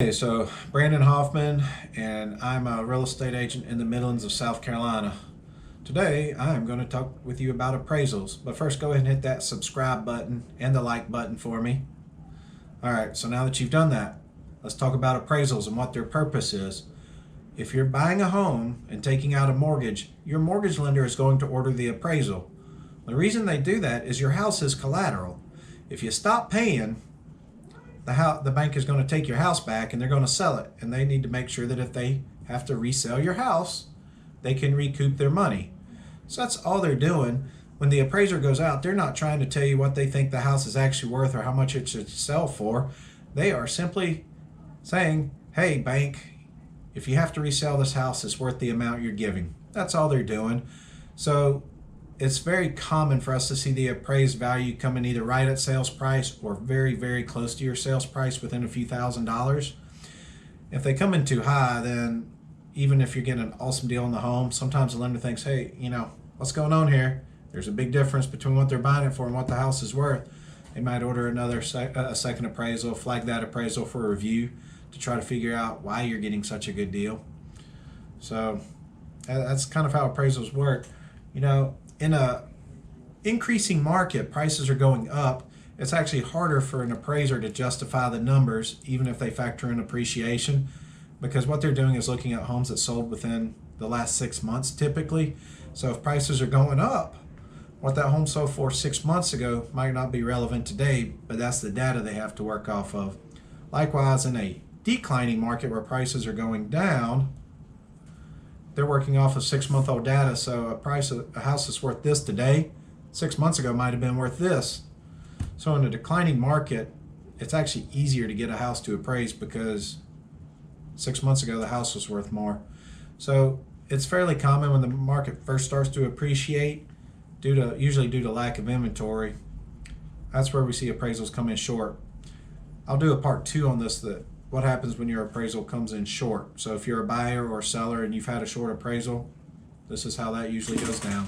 Hey, so Brandon Hoffman, and I'm a real estate agent in the Midlands of South Carolina. Today, I'm going to talk with you about appraisals, but first go ahead and hit that subscribe button and the like button for me. Alright, so now that you've done that, let's talk about appraisals and what their purpose is. If you're buying a home and taking out a mortgage, your mortgage lender is going to order the appraisal. The reason they do that is your house is collateral. If you stop paying, the bank is going to take your house back and they're going to sell it, and they need to make sure that if they have to resell your house, they can recoup their money. So that's all they're doing. When the appraiser goes out, they're not trying to tell you what they think the house is actually worth or how much it should sell for. They are simply saying, hey bank, if you have to resell this house, it's worth the amount you're giving. That's all they're doing. So it's very common for us to see the appraised value coming either right at sales price or very, very close to your sales price within a few $1,000s. If they come in too high, then even if you're getting an awesome deal on the home, sometimes the lender thinks, hey, what's going on here? There's a big difference between what they're buying it for and what the house is worth. They might order a second appraisal, flag that appraisal for a review to try to figure out why you're getting such a good deal. So that's kind of how appraisals work. In a increasing market, prices are going up. It's actually harder for an appraiser to justify the numbers, even if they factor in appreciation, because what they're doing is looking at homes that sold within the last 6 months typically. So if prices are going up, what that home sold for 6 months ago might not be relevant today, but that's the data they have to work off of. Likewise, in a declining market where prices are going down, they're working off of 6-month-old data, so a house that's worth this today, 6 months ago might have been worth this. So in a declining market, it's actually easier to get a house to appraise because 6 months ago the house was worth more. So it's fairly common when the market first starts to appreciate, usually due to lack of inventory. That's where we see appraisals come in short. I'll do a part 2 on this, that what happens when your appraisal comes in short. So if you're a buyer or seller and you've had a short appraisal, this is how that usually goes down.